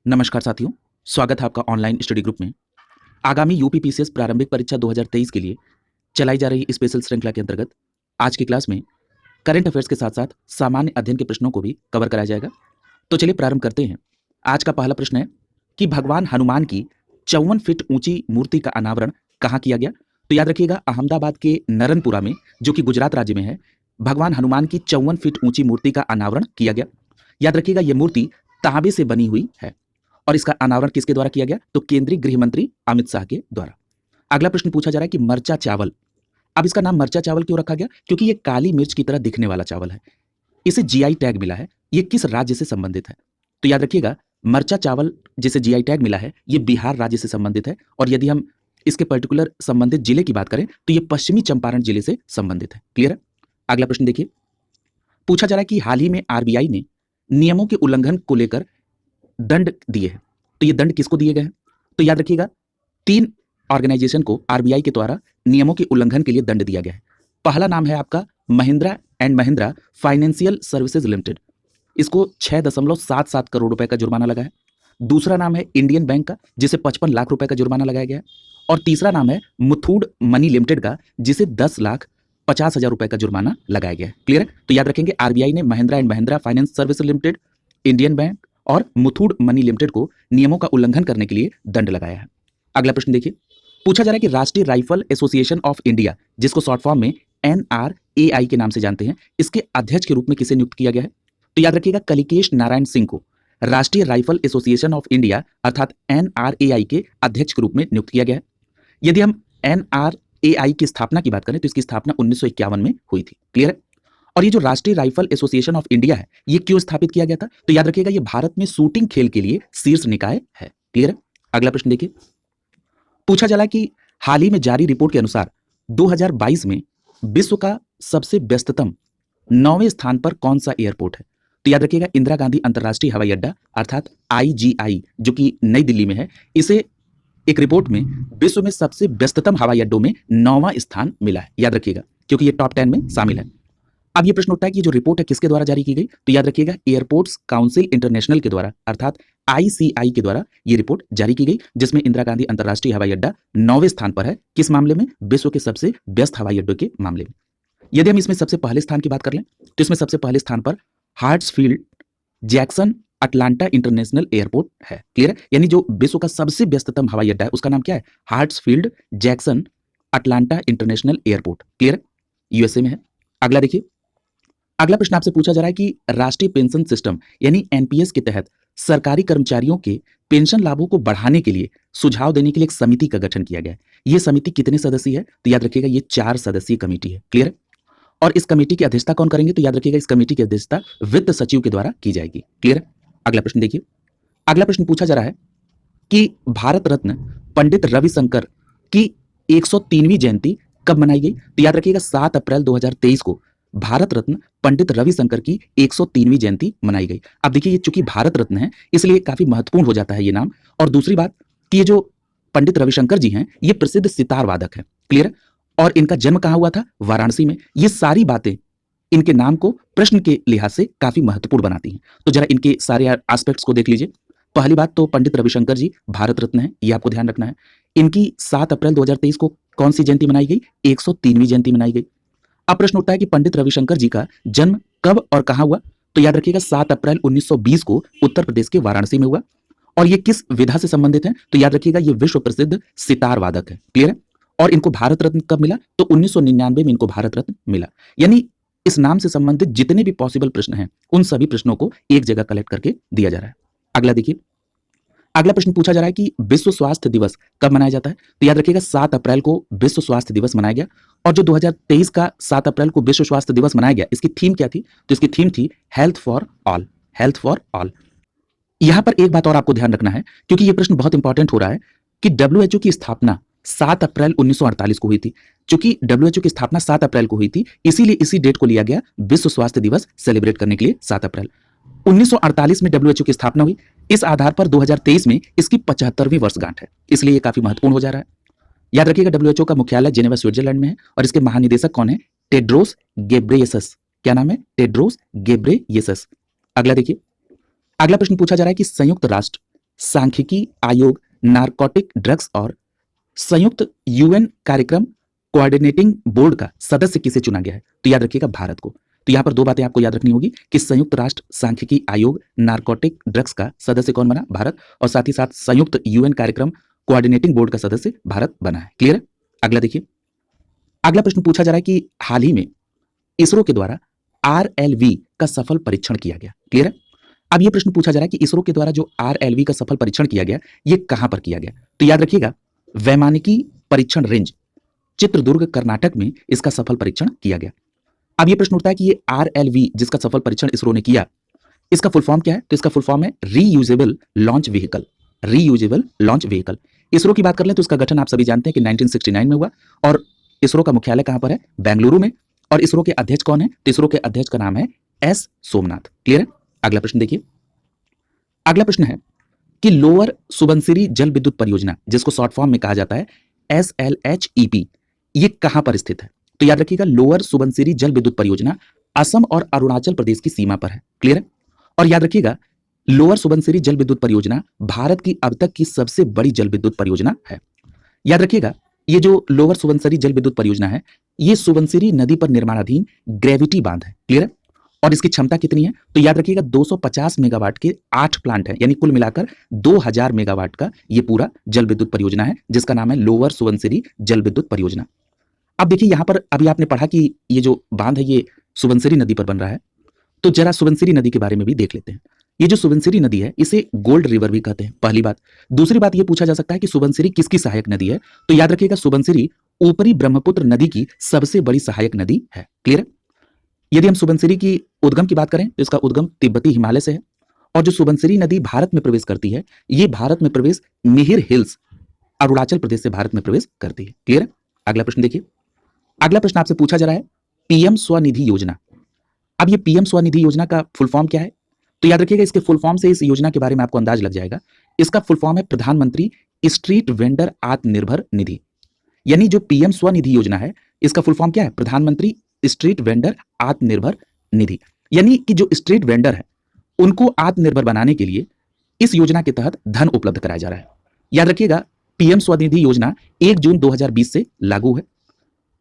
नमस्कार साथियों, स्वागत है आपका ऑनलाइन स्टडी ग्रुप में। आगामी यूपीपीसीएस प्रारंभिक परीक्षा 2023 के लिए चलाई जा रही स्पेशल श्रृंखला के अंतर्गत आज की क्लास में करंट अफेयर्स के साथ-साथ सामान्य अध्ययन के प्रश्नों को भी कवर कराया जाएगा। तो चलिए प्रारंभ करते हैं। आज का पहला प्रश्न है कि भगवान हनुमान की 54 फीट ऊंची मूर्ति का अनावरण कहाँ किया गया? तो याद रखिएगा, अहमदाबाद के नरनपुरा में, जो कि गुजरात राज्य में है, भगवान हनुमान की 54 फीट ऊंची मूर्ति का अनावरण किया गया। याद रखिएगा, यह मूर्ति तांबे से बनी हुई है और इसका अनावरण किसके द्वारा किया गया? तो केंद्रीय गृह मंत्री अमित शाह के द्वारा। अगला प्रश्न पूछा जा रहा है कि मरचा चावल, अब इसका नाम मरचा चावल क्यों रखा गया? क्योंकि ये काली मिर्च की तरह दिखने वाला चावल है। इसे जीआई टैग मिला है। ये किस राज्य से संबंधित है? तो याद रखिएगा, मरचा चावल जिसे जीआई टैग मिला है, ये बिहार राज्य से संबंधित है। और यदि हम इसके पर्टिकुलर संबंधित जिले की बात करें तो ये पश्चिमी चंपारण जिले से संबंधित है। क्लियर है? अगला प्रश्न देखिए, पूछा जा रहा है कि हाल ही में आरबीआई ने नियमों के उल्लंघन को लेकर दंड दिए हैं। तो ये दंड किसको दिए गए हैं? तो याद रखिएगा, 3 ऑर्गेनाइजेशन को आरबीआई के द्वारा नियमों के उल्लंघन के लिए दंड दिया गया है। पहला नाम है आपका Mahindra and Mahindra financial services limited, इसको 6.77 करोड़ रुपए का जुर्माना लगा है। दूसरा नाम है इंडियन बैंक का, जिसे 55 लाख रुपए का जुर्माना लगाया गया है। और तीसरा नाम है मुथूट मनी लिमिटेड का, जिसे 10,50,000 रुपए का जुर्माना लगाया गया है। क्लियर है? तो याद रखेंगे, आरबीआई ने Mahindra and Mahindra finance services limited, Indian bank और मुथूट मनी लिमिटेड को नियमों का उल्लंघन करने के लिए दंड लगाया है। अगला प्रश्न देखिए, पूछा जा रहा है कि राष्ट्रीय राइफल एसोसिएशन ऑफ इंडिया, जिसको शॉर्ट फॉर्म में एनआरएआई के नाम से जानते हैं, इसके अध्यक्ष के रूप में किसे नियुक्त किया गया है? तो याद रखिएगा, कलिकेश नारायण सिंह को राष्ट्रीय राइफल एसोसिएशन ऑफ इंडिया अर्थात एनआरएआई के अध्यक्ष के रूप में नियुक्त किया गया है। यदि हम एनआरएआई की स्थापना की बात करें तो इसकी स्थापना 1951 में हुई थी। क्लियर है? और ये जो राष्ट्रीय राइफल एसोसिएशन ऑफ इंडिया है, ये क्यों स्थापित किया गया था? तो याद रखिएगा, ये भारत में शूटिंग खेल के लिए शीर्ष निकाय है। क्लियर है? अगला प्रश्न देखिए, पूछा जा रहा है कि हाल ही में जारी रिपोर्ट के अनुसार 2022 में विश्व का सबसे व्यस्ततम 9वें स्थान पर कौन सा एयरपोर्ट है? तो याद रखिएगा, इंदिरा गांधी अंतर्राष्ट्रीय हवाई अड्डा अर्थात आईजीआई, जो कि नई दिल्ली में है, इसे एक रिपोर्ट में विश्व में सबसे व्यस्ततम हवाई अड्डों में 9वां स्थान मिला है। याद रखिएगा, क्योंकि ये टॉप 10 में शामिल है। अब ये प्रश्न उठता है कि ये जो रिपोर्ट है किसके द्वारा जारी की गई? तो याद रखिएगा, एयरपोर्ट्स काउंसिल इंटरनेशनल के द्वारा अर्थात आईसीआई के द्वारा ये रिपोर्ट जारी की गई, जिसमें इंदिरा गांधी अंतर्राष्ट्रीय हवाई अड्डा 9वें स्थान पर है। किस मामले में? विश्व के सबसे व्यस्त हवाई अड्डों के मामले में। यदि हम इसमें सबसे पहले स्थान की बात कर लें तो इसमें सबसे पहले स्थान पर हार्ट्सफील्ड जैक्सन अटलांटा इंटरनेशनल एयरपोर्ट है। क्लियर है? यानी जो विश्व का सबसे व्यस्ततम हवाई अड्डा है उसका नाम क्या है? Hartsfield Jackson Atlanta international airport. Clear है? यूएसए में है। अगला देखिए, अगला प्रश्न आपसे पूछा जा रहा है कि राष्ट्रीय पेंशन सिस्टम यानी एनपीएस के तहत सरकारी कर्मचारियों के पेंशन लाभों को बढ़ाने के लिए सुझाव देने के लिए एक समिति का गठन किया गया है। यह समिति कितने सदस्यीय है? तो याद रखिएगा, ये 4 सदस्यीय कमेटी है। क्लियर है? और इस कमेटी की अध्यक्षता कौन करेंगे? तो याद रखिएगा, इस कमेटी की अध्यक्षता वित्त सचिव के द्वारा की जाएगी। क्लियर है? अगला प्रश्न देखिए, अगला प्रश्न पूछा जा रहा है कि भारत रत्न पंडित रविशंकर की 103वीं जयंती कब मनाई गई? तो याद रखिएगा, 7 अप्रैल 2023 को भारत रत्न पंडित रविशंकर की 103वीं जयंती मनाई गई। अब देखिए, ये चूंकि भारत रत्न है इसलिए काफी महत्वपूर्ण हो जाता है ये नाम। और दूसरी बात कि ये जो पंडित रविशंकर जी हैं, ये प्रसिद्ध सितार वादक है। क्लियर है? और इनका जन्म कहां हुआ था? वाराणसी में। ये सारी बातें इनके नाम को प्रश्न के लिहाज से काफी महत्वपूर्ण बनाती हैं। तो जरा इनके सारे एस्पेक्ट्स को देख लीजिए। पहली बात तो पंडित रविशंकर जी भारत रत्न है, ये आपको ध्यान रखना है। इनकी 7 अप्रैल 2023 को कौन सी जयंती मनाई गई? 103वीं जयंती मनाई गई। अब प्रश्न उठता है कि पंडित रविशंकर जी का जन्म कब और कहां हुआ? तो याद रखिएगा, 7 अप्रैल 1920 को उत्तर प्रदेश के वाराणसी में हुआ। और ये किस विधा से संबंधित है? तो याद रखिएगा, ये विश्व प्रसिद्ध सितार वादक है। क्लियर है? और इनको भारत रत्न कब मिला? तो 1999 में इनको भारत रत्न मिला। यानी इस नाम से संबंधित जितने भी पॉसिबल प्रश्न हैं उन सभी प्रश्नों को एक जगह कलेक्ट करके दिया जा रहा है। अगला देखिए, अगला प्रश्न पूछा जा रहा है कि विश्व स्वास्थ्य दिवस कब मनाया जाता है? तो याद रखिएगा, 7 अप्रैल को विश्व स्वास्थ्य दिवस मनाया गया। और जो 2023 का 7 अप्रैल को विश्व स्वास्थ्य दिवस मनाया गया, इसकी थीम क्या थी? तो इसकी थीम थी health for all. Health for all. यहां पर एक बात और आपको ध्यान रखना है, क्योंकि यह प्रश्न बहुत इंपॉर्टेंट हो रहा है कि डब्ल्यूएचओ की स्थापना 7 अप्रैल 1948 को हुई थी। चूंकि डब्ल्यूएचओ की स्थापना 7 अप्रैल को हुई थी, इसीलिए इसी डेट को लिया गया विश्व स्वास्थ्य दिवस सेलिब्रेट करने के लिए 7 अप्रैल। 1948 में डब्ल्यूएचओ की स्थापना हुई। इस आधार पर 2023 में इसकी 75वीं वर्षगांठ है, इसलिए ये काफी महत्वपूर्ण हो जा रहा है। याद रखिएगा, डब्ल्यूएचओ का मुख्यालय जेनेवा स्विट्जरलैंड में है और इसके महानिदेशक कौन है? Tedros Ghebreyesus. क्या नाम है? Tedros Ghebreyesus. अगला देखिए, अगला प्रश्न पूछा जा रहा है कि संयुक्त राष्ट्र सांख्यिकी आयोग नारकोटिक ड्रग्स और संयुक्त यूएन कार्यक्रम कोऑर्डिनेटिंग बोर्ड का सदस्य किसे चुना गया है? तो याद रखिएगा भारत को। तो यहाँ पर दो बातें आपको याद रखनी होगी कि संयुक्त राष्ट्र सांख्यिकी आयोग नारकोटिक ड्रग्स का सदस्य कौन बना? भारत। और साथ ही साथ संयुक्त यूएन कार्यक्रम कोऑर्डिनेटिंग बोर्ड का सदस्य भारत बना है। क्लियर है? अगला देखिए, अगला प्रश्न पूछा जा रहा है कि हाल ही में इसरो के द्वारा आरएलवी का सफल परीक्षण किया गया। क्लियर है? अब यह प्रश्न पूछा जा रहा है कि इसरो के द्वारा जो आरएलवी का सफल परीक्षण किया गया, यह कहां पर किया गया? तो याद रखिएगा, वैमानिकी परीक्षण रेंज चित्रदुर्ग कर्नाटक में इसका सफल परीक्षण किया गया। अब यह प्रश्न उठता है कि ये आरएलवी जिसका सफल परीक्षण इसरो ने किया, इसका फुल फॉर्म क्या है? तो इसका फुल फॉर्म है reusable launch vehicle. Reusable launch vehicle. ISRO की बात कर लें तो इसका गठन आप सभी जानते हैं कि 1969 में हुआ और इसरो का मुख्यालय कहां पर है? बेंगलुरु में। और इसरो के अध्यक्ष कौन है? तो इसरो के अध्यक्ष का नाम है एस सोमनाथ। क्लियर है? अगला प्रश्न देखिए, अगला प्रश्न है कि लोअर सुबनसिरी जल विद्युत परियोजना, जिसको शॉर्ट फॉर्म में कहा जाता है SLHEP, ये कहां पर स्थित है? तो याद रखिएगा, लोअर सुबनसिरी जल विद्युत परियोजना असम और अरुणाचल प्रदेश की सीमा पर है। क्लियर है? और याद रखिएगा, लोअर सुबनसिरी जल विद्युत परियोजना भारत की अब तक की सबसे बड़ी जल विद्युत परियोजना है। याद रखिएगा, ये जो लोअर सुबनसिरी जल विद्युत परियोजना है, ये सुबनसिरी नदी पर निर्माणाधीन ग्रेविटी बांध है। क्लियर है? और इसकी क्षमता कितनी है? तो याद रखिएगा, 250 मेगावाट के 8 प्लांट हैं, यानी कुल मिलाकर 2000 मेगावाट का ये पूरा जल विद्युत परियोजना है, जिसका नाम है लोअर सुबनसिरी जल विद्युत परियोजना। अब देखिए, यहां पर अभी आपने पढ़ा कि ये जो बांध है ये सुबनसिरी नदी पर बन रहा है, तो जरा सुबनसिरी नदी के बारे में भी देख लेते हैं। ये जो सुबनसिरी नदी है, इसे गोल्ड रिवर भी कहते हैं, पहली बात। दूसरी बात ये पूछा जा सकता है कि सुबनसिरी किसकी सहायक नदी है? तो याद रखिएगा, सुबनसिरी ऊपरी ब्रह्मपुत्र नदी की सबसे बड़ी सहायक नदी है। क्लियर है? यदि हम सुबनसिरी की उद्गम की बात करें तो इसका उद्गम तिब्बती हिमालय से है। और जो सुबनसिरी नदी भारत में प्रवेश करती है, ये भारत में प्रवेश मिहिर हिल्स अरुणाचल प्रदेश से भारत में प्रवेश करती है। क्लियर है? अगला प्रश्न देखिए, अगला प्रश्न आपसे पूछा जा रहा है पीएम स्वनिधि योजना। अब ये पीएम स्वनिधि योजना का फुल फॉर्म क्या है? तो याद रखिएगा, इसके फुल फॉर्म से इस योजना के बारे में आपको अंदाज लग जाएगा। इसका फुल फॉर्म है प्रधानमंत्री स्ट्रीट वेंडर आत्मनिर्भर निधि। यानी जो पीएम स्वनिधि योजना है, इसका फुल फॉर्म क्या है? प्रधानमंत्री स्ट्रीट वेंडर आत्मनिर्भर निधि। यानी कि जो स्ट्रीट वेंडर है, उनको आत्मनिर्भर बनाने के लिए इस योजना के तहत धन उपलब्ध कराया जा रहा है। याद रखिएगा, पीएम स्वनिधि योजना 1 जून 2020 से लागू है।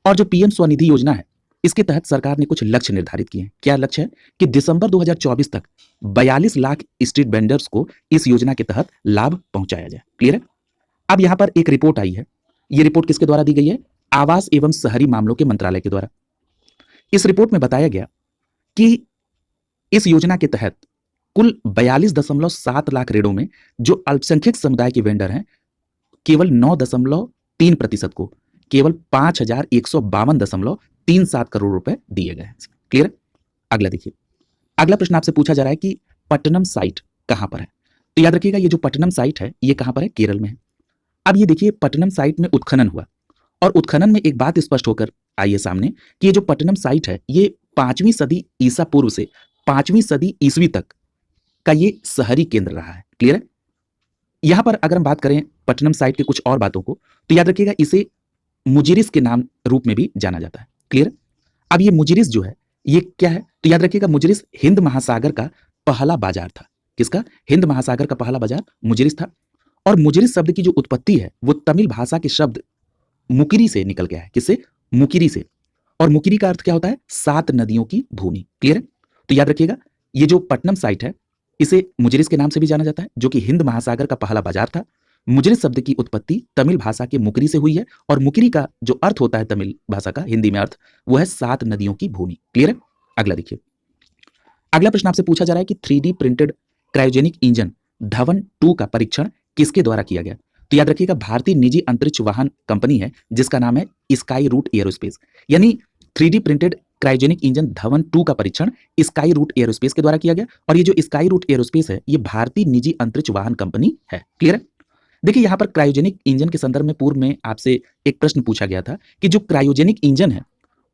और जो पीएम स्वनिधि योजना है, इसके तहत सरकार ने कुछ लक्ष्य निर्धारित किए हैं। क्या लक्ष्य है? कि दिसंबर 2024 तक 42 लाख स्ट्रीट वेंडर्स को इस योजना के तहत लाभ पहुंचाया जाए। क्लियर है? अब यहां पर एक रिपोर्ट आई है। यह रिपोर्ट किसके द्वारा दी गई है? आवास एवं शहरी मामलों के मंत्रालय के द्वारा। इस रिपोर्ट में बताया गया कि इस योजना के तहत कुल 42.7 लाख ऋणों में जो अल्पसंख्यक समुदाय के वेंडर हैं, केवल 9.3% को केवल 5152.37 करोड़ रुपए दिए गए हैं। क्लियर है? अगला देखिए, अगला प्रश्न आपसे पूछा जा रहा है कि पट्टनम साइट कहां पर है? तो याद रखिएगा, ये जो पट्टनम साइट है, ये कहां पर है? केरल में है। अब ये देखिए, पट्टनम साइट में उत्खनन हुआ और उत्खनन में एक बात स्पष्ट होकर आई है सामने कि ये जो पट्टनम साइट है, ये 5वीं सदी ईसा पूर्व से 5वीं सदी ईसवी तक का ये शहरी केंद्र रहा है। क्लियर है? यहां पर अगर हम बात करें पट्टनम साइट के कुछ और बातों को, तो याद रखिएगा, इसे मुजिरिस के नाम रूप में भी जाना जाता है। क्लियर? अब ये मुजिरिस जो है, ये क्या है? तो याद रखिएगा, मुजिरिस हिंद महासागर का पहला बाजार था। किसका? हिंद महासागर का पहला बाजार मुजिरिस था। और मुजिरिस शब्द की जो उत्पत्ति है, वो तमिल भाषा के शब्द मुकिरी से निकल गया है। किससे? मुकिरी से। और मुकिरी का अर्थ क्या होता है? 7 नदियों की भूमि। क्लियर है? तो याद रखिएगा, ये जो पट्टनम साइट है, इसे मुजिरिस के नाम से भी जाना जाता है, जो कि हिंद महासागर का पहला बाजार था। मुजिरिस शब्द की उत्पत्ति तमिल भाषा के मुकरी से हुई है और मुकरी का जो अर्थ होता है तमिल भाषा का हिंदी में अर्थ, वो है 7 नदियों की भूमि। क्लियर है? अगला देखिए, अगला प्रश्न आपसे पूछा जा रहा है कि 3D printed cryogenic engine Dhawan 2 का परीक्षण किसके द्वारा किया गया? तो याद रखिएगा, भारतीय निजी अंतरिक्ष वाहन कंपनी है जिसका नाम है स्काई रूट एरोस्पेस। यानी 3D printed cryogenic engine Dhawan 2 का परीक्षण स्काई रूट एरोस्पेस के द्वारा किया गया। और ये जो स्काई रूट एरोस्पेस है, ये भारतीय निजी अंतरिक्ष वाहन कंपनी है। क्लियर है? देखिए, यहां पर क्रायोजेनिक इंजन के संदर्भ में पूर्व में आपसे एक प्रश्न पूछा गया था कि जो क्रायोजेनिक इंजन है,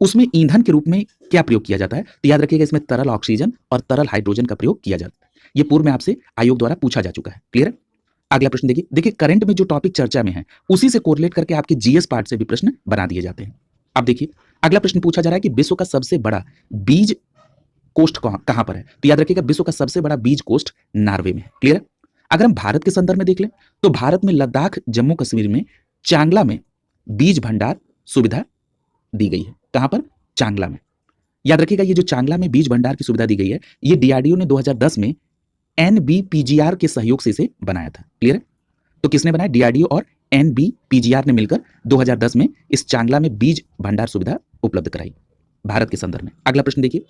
उसमें ईंधन के रूप में क्या प्रयोग किया जाता है? तो याद रखिएगा, इसमें तरल ऑक्सीजन और तरल हाइड्रोजन का प्रयोग किया जाता है। यह पूर्व में आपसे आयोग द्वारा पूछा जा चुका है। क्लियर है? अगला प्रश्न देखिए, करंट में जो टॉपिक चर्चा में है, उसी से कोरिलेट करके आपके जीएस पार्ट से भी प्रश्न बना दिए जाते हैं। अब देखिए, अगला प्रश्न पूछा जा रहा है कि विश्व का सबसे बड़ा बीज कोस्ट कहां पर है? तो याद रखिएगा, विश्व का सबसे बड़ा बीज कोस्ट नॉर्वे में है। क्लियर है? अगर हम भारत के संदर्भ में देख लें तो भारत में लद्दाख, जम्मू कश्मीर में चांगला में बीज भंडार सुविधा दी गई है। कहां पर? चांगला में। याद रखिएगा, ये जो चांगला में बीज भंडार की सुविधा दी गई है, ये डीआरडीओ ने 2010 में एनबीपीजीआर के सहयोग से इसे बनाया था। क्लियर है? तो किसने बनाया? डीआरडीओ और एनबीपीजीआर ने मिलकर 2010 में इस चांगला में बीज भंडार सुविधा उपलब्ध कराई भारत के संदर्भ में। अगला प्रश्न देखिए,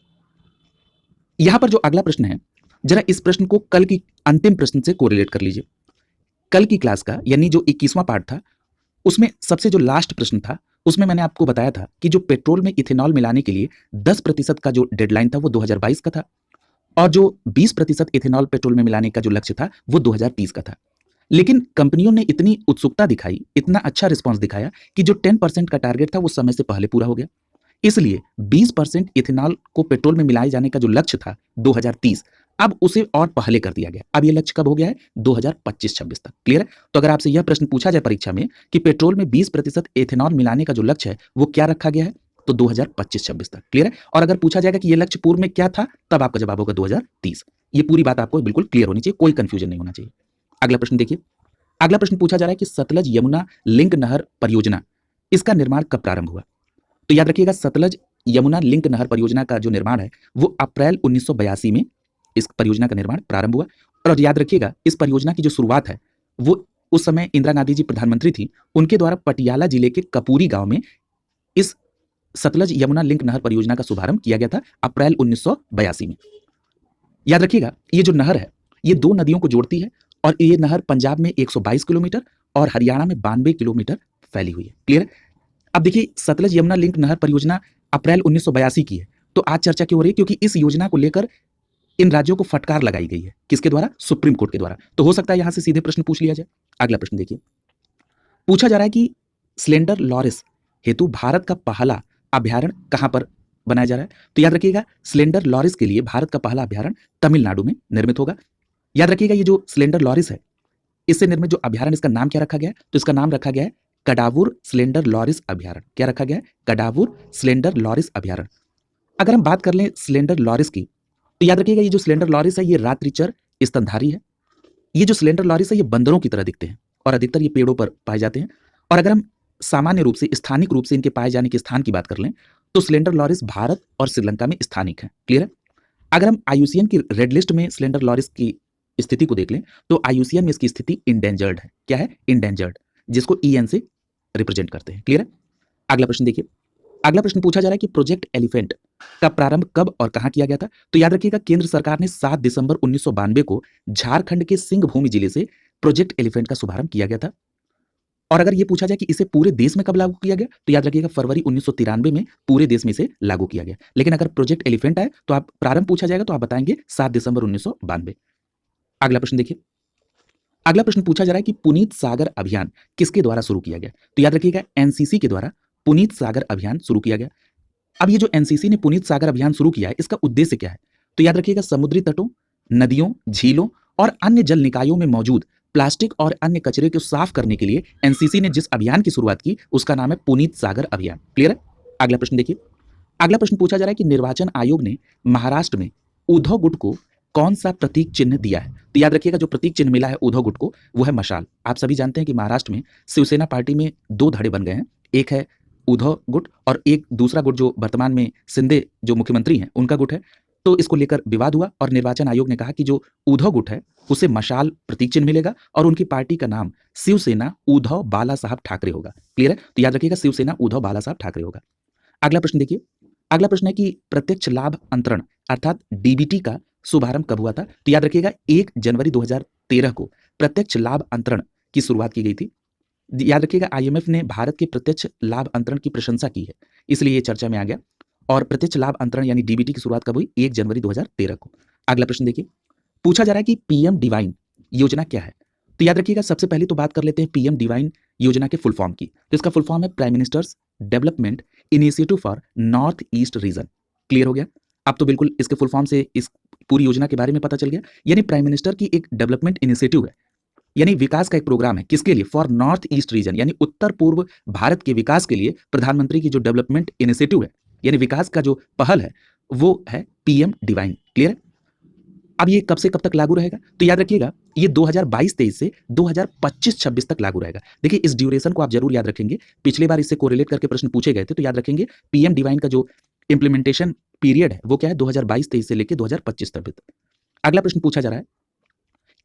यहां पर जो अगला प्रश्न है, जरा इस प्रश्न को कल की अंतिम प्रश्न से कोरिलेट कर लीजिए। कल की क्लास का यानी जो 21वां पार्ट था, उसमें सबसे जो लास्ट प्रश्न था, उसमें मैंने आपको बताया था कि जो पेट्रोल में इथेनॉल मिलाने के लिए 10% का जो डेडलाइन था वो 2022 का था, और जो 20% इथेनॉल पेट्रोल में मिलाने का जो लक्ष्य था वो 2030 का था। लेकिन कंपनियों ने इतनी उत्सुकता दिखाई, इतना अच्छा रिस्पॉन्स दिखाया कि जो 10% का टारगेट था वो समय से पहले पूरा हो गया। इसलिए 20% इथेनॉल को पेट्रोल में मिलाए जाने का जो लक्ष्य था 2030, अब उसे और पहले कर दिया गया। अब ये लक्ष्य कब हो गया है? 2025-26 तक। क्लियर है? तो अगर आपसे यह प्रश्न पूछा जाए परीक्षा में कि पेट्रोल में 20% इथेनॉल मिलाने का जो लक्ष्य है वो क्या रखा गया है, तो 2025-26 तक। क्लियर है? और अगर पूछा जाएगा कि ये लक्ष्य पूर्व में क्या था, तब आपका जवाब होगा 2030। ये पूरी बात आपको बिल्कुल क्लियर होनी चाहिए, कोई कंफ्यूजन नहीं होना चाहिए। अगला प्रश्न देखिए, अगला प्रश्न पूछा जा रहा है कि सतलज यमुना लिंक नहर परियोजना, इसका निर्माण कब प्रारंभ हुआ? तो याद रखिएगा, सतलज यमुना लिंक नहर परियोजना का जो निर्माण है वो अप्रैल 1982 में इस परियोजना का निर्माण प्रारंभ हुआ। और याद रखिएगा, इस परियोजना की जो शुरुआत है वो उस समय इंदिरा गांधी जी प्रधानमंत्री थी, उनके द्वारा पटियाला जिले के कपूरी गांव में इस सतलज यमुना लिंक नहर परियोजना का शुभारंभ किया गया था अप्रैल 1982 में। याद रखिएगा, ये जो नहर है ये दो नदियों को जोड़ती है, और ये नहर पंजाब में 122 किलोमीटर और हरियाणा में 92 किलोमीटर फैली हुई है। क्लियर है? अब देखिए, सतलज यमुना लिंक नहर परियोजना अप्रैल 1982 की है, तो आज चर्चा क्यों हो रही है? क्योंकि इस योजना को लेकर इन राज्यों को फटकार लगाई गई है। किसके द्वारा? सुप्रीम कोर्ट के द्वारा। तो हो सकता है यहां से सीधे प्रश्न पूछ लिया जाए। अगला प्रश्न देखिए, पूछा जा रहा है कि स्लेंडर लॉरिस हेतु भारत का पहला अभ्यारण्य कहां पर बनाया जा रहा है? तो याद रखिएगा, स्लेंडर लॉरिस के लिए भारत का पहला अभ्यारण्य तमिलनाडु में निर्मित होगा। याद रखिएगा, ये जो स्लेंडर लॉरिस है, इससे निर्मित जो अभ्यारण्य, इसका नाम क्या रखा गया है? तो इसका नाम रखा गया है कडावूर स्लेंडर लॉरिस अभ्यारण्य। क्या रखा गया है? कडावूर स्लेंडर लॉरिस अभ्यारण्य। अगर हम बात कर लें स्लेंडर लॉरिस की, तो याद रखिएगा, ये जो स्लेंडर लॉरिस है ये रात्रिचर स्तनधारी है। ये जो स्लेंडर लॉरिस है ये बंदरों की तरह दिखते हैं और अधिकतर ये पेड़ों पर पाए जाते हैं। और अगर हम सामान्य रूप से, स्थानिक रूप से इनके पाए जाने के स्थान की बात कर लें, तो स्लेंडर लॉरिस भारत और श्रीलंका में स्थानिक है। क्लियर है? अगर हम आईयूसीएन की रेड लिस्ट में स्लेंडर लॉरिस की स्थिति को देख लें, तो आईयूसीएन में इसकी स्थिति इंडेंजर्ड है। क्या है? इंडेंजर्ड, जिसको ईएन से रिप्रेजेंट करते हैं। क्लियर है? अगला प्रश्न देखिए, अगला प्रश्न पूछा जा रहा है कि प्रोजेक्ट एलिफेंट का प्रारंभ कब और कहां किया गया था? तो याद रखिएगा, केंद्र सरकार ने 7 दिसंबर 1992 को झारखंड के सिंहभूमि जिले से प्रोजेक्ट एलिफेंट का शुभारंभ किया गया था। और अगर ये पूछा जाए कि इसे पूरे देश में कब लागू किया गया, तो याद रखिएगा फरवरी 1993 में पूरे देश में इसे लागू किया गया। लेकिन अगर प्रोजेक्ट एलिफेंट आए तो आप प्रारंभ पूछा जाएगा तो आप बताएंगे 7 दिसंबर 1992। अगला प्रश्न देखिए, अगला प्रश्न पूछा जा रहा है कि पुनीत सागर अभियान किसके द्वारा शुरू किया गया? तो याद रखिएगा, एनसीसी के द्वारा पुनीत सागर अभियान शुरू किया गया। अब ये जो एनसीसी ने पुनीत सागर अभियान शुरू किया है, इसका उद्देश्य क्या है? तो याद रखिएगा, समुद्री तटों, नदियों, झीलों और अन्य जल निकायों में मौजूद प्लास्टिक और अन्य कचरे को साफ करने के लिए एनसीसी ने जिस अभियान की शुरुआत की उसका नाम है पुनीत सागर अभियान। क्लियर है? अगला प्रश्न देखिए, अगला प्रश्न पूछा जा रहा है कि निर्वाचन आयोग ने महाराष्ट्र में उद्धव गुट को कौन सा प्रतीक चिन्ह दिया है? तो याद रखिएगा, जो प्रतीक चिन्ह मिला है उद्धव गुट को वो है मशाल। आप सभी जानते हैं कि महाराष्ट्र में शिवसेना पार्टी में 2 धड़े बन गए हैं, एक है उद्धव गुट और एक दूसरा गुट जो वर्तमान में शिंदे जो मुख्यमंत्री हैं उनका गुट है। तो इसको लेकर विवाद हुआ और निर्वाचन आयोग ने कहा कि जो उद्धव गुट है उसे मशाल प्रतीक चिन्ह मिलेगा और उनकी पार्टी का नाम शिवसेना उद्धव बाला साहब ठाकरे होगा। क्लियर है? तो याद रखिएगा, शिवसेना उद्धव बाला साहब ठाकरे होगा। अगला प्रश्न देखिए, अगला प्रश्न है कि प्रत्यक्ष लाभ अंतरण अर्थात डीबीटी का शुभारंभ कब हुआ था? तो याद रखिएगा, 1 जनवरी 2013 को प्रत्यक्ष लाभ अंतरण की शुरुआत की गई थी। याद रखिएगा, आईएमएफ ने भारत के प्रत्यक्ष लाभ अंतरण की प्रशंसा की है, इसलिए ये चर्चा में आ गया। और प्रत्यक्ष लाभ अंतरण यानी डीबीटी की शुरुआत कब हुई? 1 जनवरी 2013 को। अगला प्रश्न देखिए, पूछा जा रहा है कि पीएम डिवाइन योजना क्या है? तो याद रखिएगा, सबसे पहले तो बात कर लेते हैं पीएम डिवाइन योजना के फुल फॉर्म की। तो इसका फुल फॉर्म है prime ministers development initiative for north east region. Clear हो गया? अब तो बिल्कुल इसके फुल फॉर्म से इस पूरी योजना के बारे में पता चल गया। यानी प्राइम मिनिस्टर की एक डेवलपमेंट इनिशिएटिव है, यानी विकास का एक प्रोग्राम है। किसके लिए? फॉर नॉर्थ ईस्ट रीजन, यानी उत्तर पूर्व भारत के विकास के लिए प्रधानमंत्री की जो डेवलपमेंट इनिशिएटिव है, यानी विकास का जो पहल है, वो है पीएम डिवाइन। क्लियर है? अब ये कब से कब तक लागू रहेगा? तो याद रखिएगा ये 2022-23 से 2025-26 तक लागू रहेगा। देखिए इस ड्यूरेशन को आप जरूर याद रखेंगे। पिछली बार इससे कोरिलेट करके प्रश्न पूछे गए थे, तो याद रखेंगे पीएम डिवाइन का जो इंप्लीमेंटेशन पीरियड है वो क्या है 2022-23 से लेके 2025 तक। अगला प्रश्न पूछा जा रहा है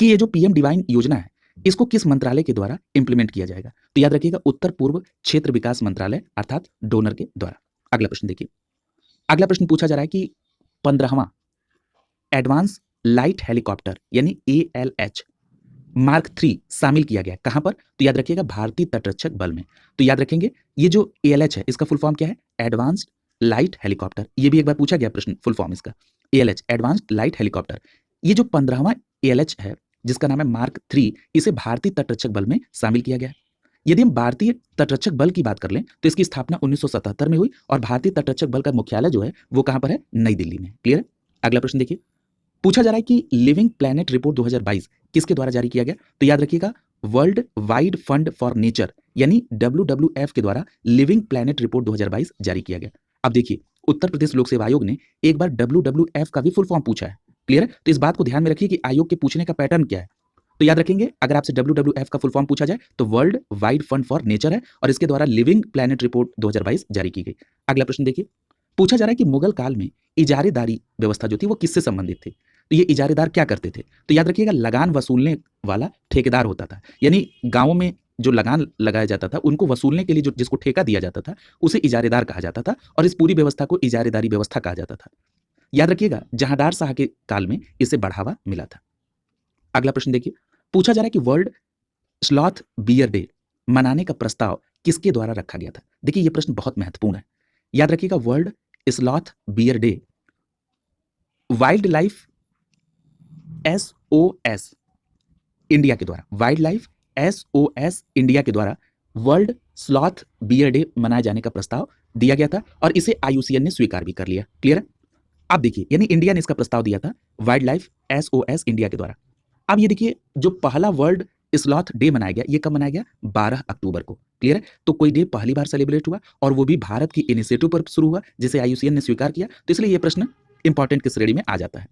कि ये जो पीएम डिवाइन योजना है इसको किस मंत्रालय के द्वारा इंप्लीमेंट किया जाएगा? तो याद रखिएगा उत्तर पूर्व क्षेत्र विकास मंत्रालय अर्थात डोनर के द्वारा। अगला प्रश्न देखिए, अगला प्रश्न पूछा जा रहा है कि 15वां एडवांस लाइट हेलीकॉप्टर यानी ALH मार्क 3 शामिल किया गया कहां पर? तो याद रखिएगा भारतीय तटरक्षक बल में। तो याद रखेंगे ये जो ALH है इसका फुल फॉर्म क्या है? Advanced light helicopter. ये भी एक बार पूछा गया प्रश्न, फुल फॉर्म इसका ALH एडवांस्ड लाइट हेलीकॉप्टर। ये जो 15वां ALH है जिसका नाम है मार्क 3, इसे भारतीय तटरक्षक बल में शामिल किया गया है। यदि हम भारतीय तटरक्षक बल की बात कर लें तो इसकी स्थापना 1977 में हुई और भारतीय तटरक्षक बल का मुख्यालय जो है वो कहां पर है? नई दिल्ली में। क्लियर है? अगला प्रश्न देखिए, पूछा जा रहा है कि लिविंग प्लैनेट रिपोर्ट 2022 किसके द्वारा जारी किया गया? तो याद रखिएगा world wide fund for nature यानी WWF के द्वारा लिविंग प्लैनेट रिपोर्ट 2022 जारी किया गया। अब देखिए उत्तर प्रदेश लोक सेवा आयोग ने एक बार WWF का भी फुल फॉर्म पूछा है। क्लियर है? तो इस बात को ध्यान में रखिए कि आयोग के पूछने का पैटर्न क्या है। तो याद रखेंगे अगर आपसे WWF का फुल फॉर्म पूछा जाए तो world wide fund for nature है और इसके द्वारा लिविंग प्लैनेट रिपोर्ट 2022 जारी की गई। अगला प्रश्न देखिए, पूछा जा रहा है कि मुगल काल में इजारेदारी व्यवस्था जो थी वो किससे संबंधित थी? तो ये इजारेदार क्या करते थे? तो याद रखिएगा लगान वसूलने वाला ठेकेदार होता था, यानी गांवों में जो लगान लगाया जाता था उनको वसूलने के लिए जो जिसको ठेका दिया जाता था उसे इजारेदार कहा जाता था और इस पूरी व्यवस्था को इजारेदारी व्यवस्था कहा जाता था। याद रखिएगा जहांदार शाह के काल में इसे बढ़ावा मिला था। अगला प्रश्न देखिए, पूछा जा रहा है कि वर्ल्ड स्लॉथ बियर डे मनाने का प्रस्ताव किसके द्वारा रखा गया था? देखिए ये प्रश्न बहुत महत्वपूर्ण है। याद रखिएगा world sloth bear day wild life SOS India के द्वारा, वाइल्ड लाइफ SOS इंडिया के द्वारा वर्ल्ड स्लॉथ बियर डे मनाए जाने का प्रस्ताव दिया गया था और इसे IUCN ने स्वीकार भी कर लिया। क्लियर है? अब देखिए यानी इंडिया ने इसका प्रस्ताव दिया था वाइल्ड लाइफ SOS इंडिया के द्वारा। अब ये देखिए जो पहला वर्ल्ड स्लॉथ डे मनाया गया ये कब मनाया गया? 12 अक्टूबर को। क्लियर है? तो कोई डे पहली बार सेलिब्रेट हुआ और वो भी भारत की इनिशिएटिव पर शुरू हुआ जिसे IUCN ने स्वीकार किया, तो इसलिए ये प्रश्न इंपॉर्टेंट की श्रेणी में आ जाता है।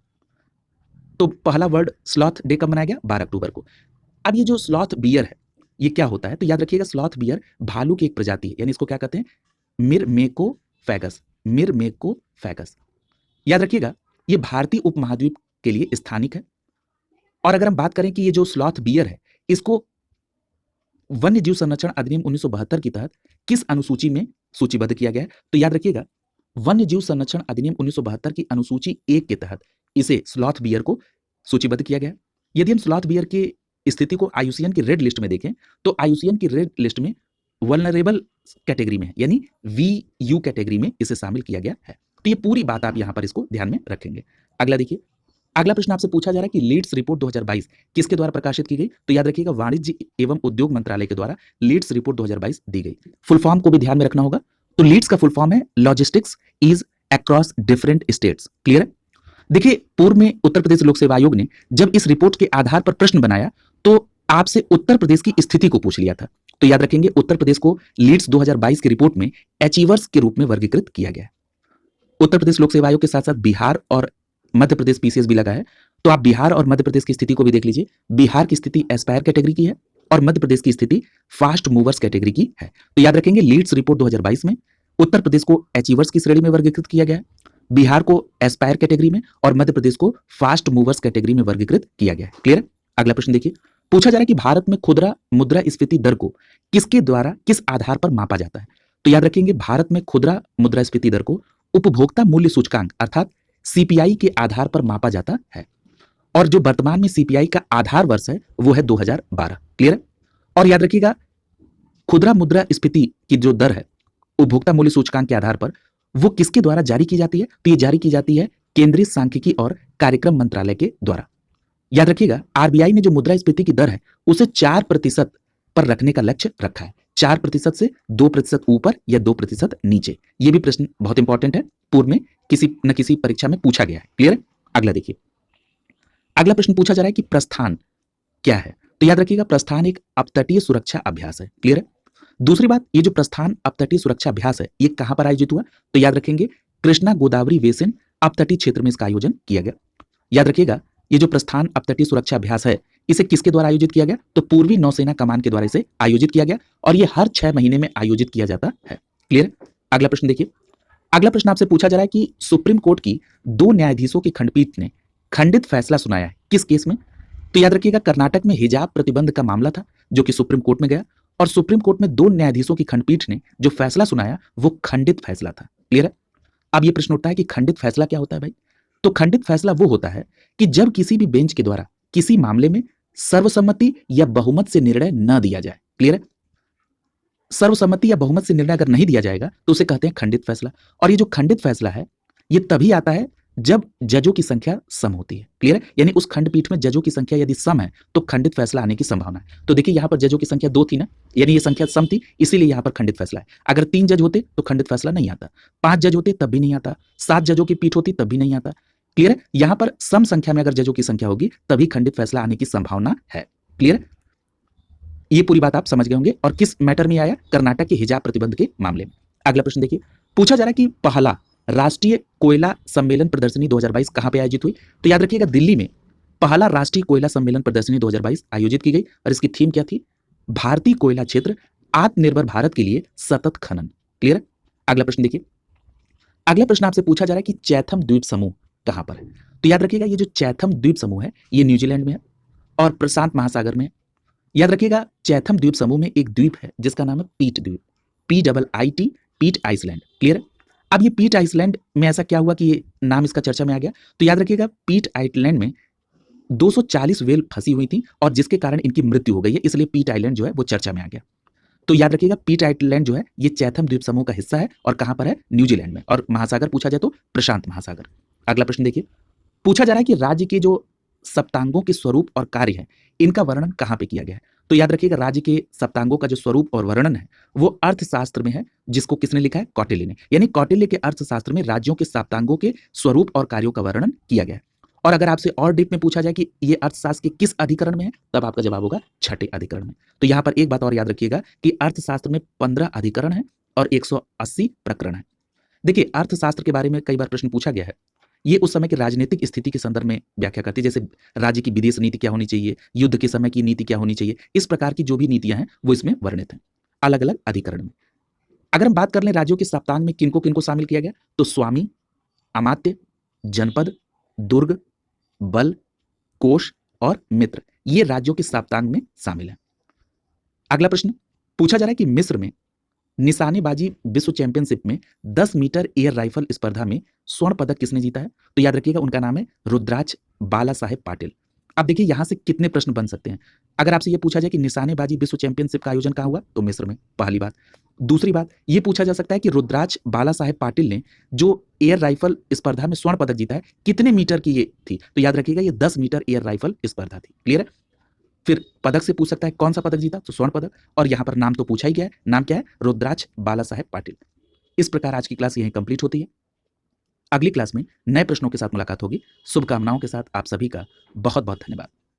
तो पहला वर्ल्ड स्लॉथ डे कब मनाया गया? 12 अक्टूबर को। अब ये जो स्लॉथ बियर है ये क्या होता है? तो याद रखिएगा स्लॉथ बियर भालू की एक प्रजाति है, यानी इसको क्या कहते हैं? मिरमेकोफेगस। मिरमेकोफेगस याद रखिएगा ये भारतीय उपमहाद्वीप के लिए स्थानिक है। और अगर हम बात करें कि ये जो स्लॉथ बियर है इसको वन्य जीव संरक्षण अधिनियम 1972 के तहत किस अनुसूची में सूचीबद्ध किया गया है? तो याद रखिएगा वन्य जीव संरक्षण अधिनियम 1972 की अनुसूची 1 के तहत इसे स्लॉथ बियर को सूचीबद्ध किया गया। यदि हम स्लॉथ बियर की स्थिति को IUCN की रेड लिस्ट में देखें तो IUCN की रेड लिस्ट में वल्नरेबल कैटेगरी में है, यानी VU कैटेगरी में इसे शामिल किया गया है। तो ये पूरी बात आप यहां पर इसको ध्यान में रखेंगे। अगला देखिए, अगला प्रश्न आपसे पूछा जा रहा है कि लीड्स रिपोर्ट 2022 किसके द्वारा प्रकाशित की गई? तो याद रखिएगा वाणिज्य एवं उद्योग मंत्रालय के द्वारा लीड्स रिपोर्ट 2022 दी गई। फुल फॉर्म को भी ध्यान में रखना होगा। तो लीड्स का फुल फॉर्म है logistics is across different states. Clear है? देखिए पूर्व में उत्तर प्रदेश लोक सेवा आयोग ने जब इस रिपोर्ट के आधार पर प्रश्न बनाया तो आपसे उत्तर प्रदेश की स्थिति को पूछ लिया था। तो याद रखेंगे उत्तर प्रदेश को लीड्स 2022 की रिपोर्ट में अचीवर्स के रूप में वर्गीकृत किया गया है। उत्तर प्रदेश लोक सेवा आयोग के साथ साथ बिहार और मध्य प्रदेश PCS भी लगा है, तो आप बिहार और मध्य प्रदेश की स्थिति को भी देख लीजिए। बिहार की स्थिति एस्पायर कैटेगरी की है और मध्य प्रदेश की स्थिति फास्ट मूवर्स कैटेगरी की है। तो याद रखेंगे लीड्स रिपोर्ट 2022 में उत्तर प्रदेश को अचीवर्स की श्रेणी में वर्गीकृत किया गया है, बिहार को एस्पायर कैटेगरी में और मध्य प्रदेश को फास्ट मूवर्स कैटेगरी में वर्गीकृत किया गया है। क्लियर है? अगला प्रश्न देखिए, पूछा जा रहा है कि भारत में खुदरा मुद्रास्फीति दर को किसके द्वारा किस आधार पर मापा जाता है? तो याद रखेंगे भारत में खुदरा मुद्रास्फीति दर को उपभोक्ता मूल्य सूचकांक अर्थात CPI के आधार पर मापा जाता है और जो वर्तमान में CPI का आधार वर्ष है वो है 2012। क्लियर है? और याद रखिएगा खुदरा मुद्रास्फीति की जो दर है उपभोक्ता मूल्य सूचकांक के आधार पर वो किसके द्वारा जारी की जाती है? तो ये जारी की जाती है केंद्रीय सांख्यिकी और कार्यक्रम मंत्रालय के द्वारा। याद रखिएगा RBI ने जो मुद्रास्फीति की दर है उसे 4% पर रखने का लक्ष्य रखा है। 4% से 2% ऊपर या 2% नीचे। ये भी प्रश्न बहुत इंपॉर्टेंट है, पूर्व में किसी न किसी परीक्षा में पूछा गया है। क्लियर है? अगला देखिए, अगला प्रश्न पूछा जा रहा है कि प्रस्थान क्या है? तो याद रखिएगा प्रस्थान एक अपतटीय सुरक्षा अभ्यास है। क्लियर है? दूसरी बात, ये जो प्रस्थान अपतटीय सुरक्षा अभ्यास है ये कहां पर आयोजित हुआ? तो याद रखेंगे कृष्णा गोदावरी बेसिन अपतटीय क्षेत्र में इसका आयोजन किया गया। याद रखिएगा ये जो प्रस्थान अपतटीय सुरक्षा अभ्यास है, इसे किसके द्वारा आयोजित किया गया? तो पूर्वी नौसेना कमान के द्वारा इसे आयोजित किया गया और ये हर 6 महीने में आयोजित किया जाता है। क्लियर? अगला प्रश्न देखिए। अगला प्रश्न आपसे पूछा जा रहा है कि सुप्रीम कोर्ट की 2 न्यायाधीशों की खंडपीठ ने खंडित फैसला सुनाया है, किस केस में? तो याद रखिएगा, कर्नाटक में हिजाब प्रतिबंध का मामला था जो कि सुप्रीम कोर्ट में गया और सुप्रीम कोर्ट में 2 न्यायाधीशों की खंडपीठ ने जो फैसला सुनाया वो खंडित फैसला था। क्लियर है? अब ये प्रश्न उठता है कि खंडित फैसला क्या होता है भाई? तो खंडित फैसला वो होता है कि जब किसी भी बेंच के द्वारा किसी मामले में सर्वसम्मति या बहुमत से निर्णय न दिया जाए। क्लियर है? सर्वसम्मति या बहुमत से निर्णय अगर नहीं दिया जाएगा तो उसे कहते हैं खंडित फैसला। और ये जो खंडित फैसला है ये तभी आता है जब जजों की संख्या सम होती है। क्लियर है? यानी उस खंडपीठ में जजों की संख्या यदि सम है तो खंडित फैसला आने की संभावना है। तो देखिए, यहां पर जजों की संख्या 2 थी ना, यानी ये संख्या सम थी, इसीलिए यहां पर खंडित फैसला है। अगर 3 जज होते तो खंडित फैसला नहीं आता, 5 जज होते तब भी नहीं आता, 7 जजों की पीठ होती तब भी नहीं आता। क्लियर है? यहां पर सम संख्या में अगर जजों की संख्या होगी तभी खंडित फैसला आने की संभावना है। क्लियर? ये पूरी बात आप समझ गए होंगे। और किस मैटर में आया? कर्नाटक के हिजाब प्रतिबंध के मामले में। अगला प्रश्न देखिए, पूछा जा रहा है कि पहला राष्ट्रीय कोयला सम्मेलन प्रदर्शनी 2022 कहां पे आयोजित हुई? तो याद रखिएगा, दिल्ली में पहला राष्ट्रीय कोयला सम्मेलन प्रदर्शनी 2022 आयोजित की गई और इसकी थीम क्या थी? भारतीय कोयला क्षेत्र आत्मनिर्भर भारत के लिए सतत खनन। क्लियर? अगला प्रश्न देखिए। अगला प्रश्न आपसे पूछा जा रहा है कि चैथम द्वीप समूह कहां पर है? तो याद रखिएगा, ये जो चैथम द्वीप समूह है ये न्यूजीलैंड में है और प्रशांत महासागर में है। याद रखिएगा, चैथम द्वीप समूह में एक द्वीप है जिसका नाम है पीट द्वीप, PIIT, पीट आइसलैंड। क्लियर? अब ये पीट आइसलैंड में ऐसा क्या हुआ कि ये नाम इसका चर्चा में आ गया? तो याद रखिएगा, पीट आइसलैंड में 240 व्हेल फंसी हुई थी और जिसके कारण इनकी मृत्यु हो गई है, इसलिए पीट आइलैंड जो है वो चर्चा में आ गया। तो याद रखिएगा, पीट आइलैंड जो है ये चैथम द्वीप समूह का हिस्सा है और कहां पर है? न्यूजीलैंड में। और महासागर पूछा जाए तो प्रशांत महासागर। अगला प्रश्न देखिए, पूछा जा रहा है कि राज्य के जो सप्तांगों के स्वरूप और कार्य है इनका वर्णन कहां पे किया गया है? तो याद रखिएगा, राज्य के सप्तांगों का जो स्वरूप और वर्णन है वो अर्थशास्त्र में है, जिसको किसने लिखा है? कौटिल्य ने। यानी कौटिल्य के अर्थशास्त्र में राज्यों के सप्तांगों के स्वरूप और कार्यों का वर्णन किया गया है। और अगर आपसे और डीप में पूछा जाए कि ये अर्थशास्त्र के किस अधिकरण में है, तब आपका जवाब होगा छठे अधिकरण में। तो यहां पर एक बात और याद रखिएगा कि अर्थशास्त्र में 15 अधिकरण है और 180 प्रकरण है। देखिए, अर्थशास्त्र के बारे में कई बार प्रश्न पूछा गया है। ये उस समय की राजनीतिक स्थिति के संदर्भ में व्याख्या करती है, जैसे राज्य की विदेश नीति क्या होनी चाहिए, युद्ध के समय की नीति क्या होनी चाहिए, इस प्रकार की जो भी नीतियां हैं वो इसमें वर्णित हैं अलग अलग अधिकरण में। अगर हम बात कर लें राज्यों के सप्तांग में किनको किनको शामिल किया गया, तो स्वामी, अमात्य, जनपद, दुर्ग, बल, कोष और मित्र, ये राज्यों के सप्तांग में शामिल है। अगला प्रश्न पूछा जा रहा है कि मिस्र में निशानेबाजी विश्व चैंपियनशिप में 10 मीटर एयर राइफल स्पर्धा में स्वर्ण पदक किसने जीता है? तो याद रखिएगा, उनका नाम है रुद्राक्ष बाला साहेब पाटिल। अब देखिए, यहां से कितने प्रश्न बन सकते हैं। अगर आपसे यह पूछा जाए कि निशानेबाजी विश्व चैंपियनशिप का आयोजन कहां हुआ, तो मिस्र में, पहली बात। दूसरी बात, यह पूछा जा सकता है कि रुद्राक्ष बाला साहेब पाटिल ने जो एयर राइफल स्पर्धा में स्वर्ण पदक जीता है कितने मीटर की ये थी? तो याद रखिएगा, ये 10 मीटर एयर राइफल स्पर्धा थी। क्लियर है? फिर पदक से पूछ सकता है कौन सा पदक जीता, तो स्वर्ण पदक। और यहां पर नाम तो पूछा ही गया है, नाम क्या है? रुद्राक्ष बाला साहेब पाटिल। इस प्रकार आज की क्लास यहीं कंप्लीट होती है। अगली क्लास में नए प्रश्नों के साथ मुलाकात होगी। शुभकामनाओं के साथ आप सभी का बहुत बहुत धन्यवाद।